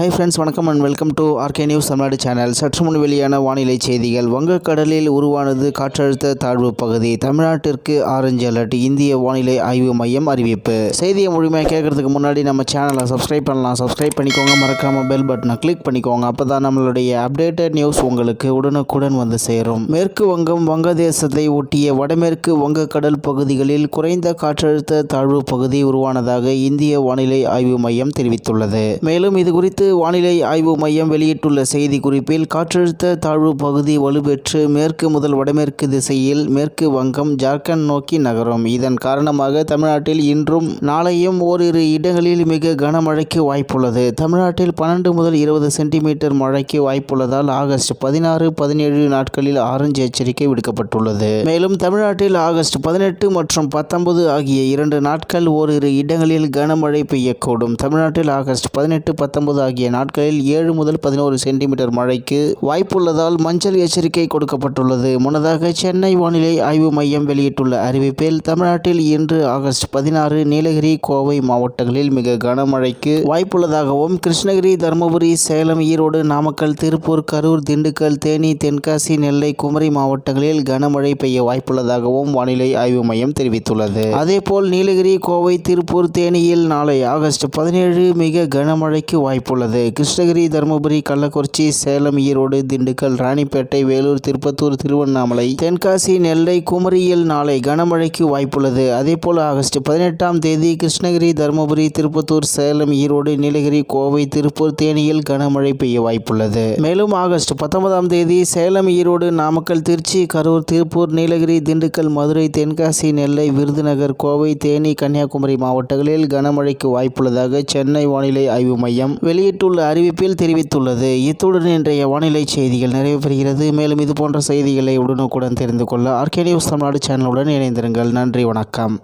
Hi friends, வணக்கம் and welcome to RK news Tamil Nadu channel. சற்று முன் வெளியான வானிலை செய்திகள். வங்கக்கடலில் உருவானது காற்றழுத்த தாழ்வு பகுதி. தமிழ்நாட்டிற்கு ஆரஞ்சு அலர்ட். இந்திய வானிலை ஆய்வு மையம் அறிவிப்பு. செய்தியை முழுமையாக கேட்கறதுக்கு முன்னாடி நம்ம சேனலை சப்ஸ்கிரைப் பண்ணலாம். சப்ஸ்கிரைப் பண்ணிக்கோங்க. மறக்காம பெல் பட்டனை கிளிக் பண்ணிக்கோங்க. அப்பதான் நம்மளுடைய அப்டேட்டட் நியூஸ் உங்களுக்கு உடனுக்குடன் வந்து சேரும். மேற்கு வங்கம், வங்கதேசத்தை ஒட்டிய வடமேற்கு வங்கக்கடல் பகுதிகளில் குறைந்த காற்றழுத்த தாழ்வு பகுதி உருவானதாக இந்திய வானிலை ஆய்வு மையம் தெரிவித்துள்ளது. மேலும் இது குறித்து வானிலை ஆய்வு மையம் வெளியிட்டுள்ள செய்தி குறிப்பில், காற்றழுத்த தாழ்வு பகுதி வலுப்பெற்று மேற்கு முதல் வடமேற்கு திசையில் மேற்கு வங்கம், ஜார்க்கண்ட் நோக்கி நகரும். இதன் காரணமாக தமிழ்நாட்டில் இன்றும் நாளையும் ஓரிரு இடங்களில் மிக கனமழைக்கு வாய்ப்புள்ளது. தமிழ்நாட்டில் 12 முதல் 20 சென்டிமீட்டர் மழைக்கு வாய்ப்புள்ளதால் ஆகஸ்ட் 16, 17 நாட்களில் ஆரஞ்சு எச்சரிக்கை விடுக்கப்பட்டுள்ளது. மேலும் தமிழ்நாட்டில் ஆகஸ்ட் 18 மற்றும் 19 ஆகிய 2 நாட்கள் ஓரிரு இடங்களில் கனமழை பெய்யக்கூடும். தமிழ்நாட்டில் ஆகஸ்ட் 18, 19 ஆகிய நாட்களில் 7 முதல் 11 சென்டிமீட்டர் மழைக்கு வாய்ப்புள்ளதால் மஞ்சள் எச்சரிக்கை கொடுக்கப்பட்டுள்ளது. முன்னதாக சென்னை வானிலை ஆய்வு மையம் வெளியிட்டுள்ள அறிவிப்பில், தமிழ்நாட்டில் இன்று ஆகஸ்ட் 16 நீலகிரி, கோவை மாவட்டங்களில் மிக கனமழைக்கு வாய்ப்புள்ளதாகவும், கிருஷ்ணகிரி, தருமபுரி, சேலம், ஈரோடு, நாமக்கல், திருப்பூர், கரூர், திண்டுக்கல், தேனி, தென்காசி, நெல்லை, குமரி மாவட்டங்களில் கனமழை பெய்ய வாய்ப்புள்ளதாகவும் வானிலை ஆய்வு மையம் தெரிவித்துள்ளது. அதேபோல் நீலகிரி, கோவை, திருப்பூர், தேனியில் நாளை ஆகஸ்ட் 17 மிக கனமழைக்கு வாய்ப்புள்ளது. கிருஷ்ணகிரி, தருமபுரி, கள்ளக்குறிச்சி, சேலம், ஈரோடு, திண்டுக்கல், ராணிப்பேட்டை, வேலூர், திருப்பத்தூர், திருவண்ணாமலை, தென்காசி, நெல்லை, குமரியில் நாளை கனமழைக்கு வாய்ப்புள்ளது. அதேபோல் ஆகஸ்ட் 18ஆம் தேதி கிருஷ்ணகிரி, தருமபுரி, திருப்பத்தூர், சேலம், ஈரோடு, நீலகிரி, கோவை, திருப்பூர், தேனியில் கனமழை பெய்ய வாய்ப்புள்ளது. மேலும் ஆகஸ்ட் 19ஆம் தேதி சேலம், ஈரோடு, நாமக்கல், திருச்சி, கரூர், திருப்பூர், நீலகிரி, திண்டுக்கல், மதுரை, தென்காசி, நெல்லை, விருதுநகர், கோவை, தேனி, கன்னியாகுமரி மாவட்டங்களில் கனமழைக்கு வாய்ப்புள்ளதாக சென்னை வானிலை ஆய்வு மையம் வெளியிட்டுள்ள அறிவிப்பில் தெரிவித்துள்ளது. இத்துடன் இன்றைய வானிலை செய்திகள் நிறைவு பெறுகிறது. மேலும் இதுபோன்ற செய்திகளை உடனுக்குடன் தெரிந்து கொள்ள ஆர்கே நியூஸ் தமிழ்நாடு சேனலுடன் இணைந்திருங்கள். நன்றி, வணக்கம்.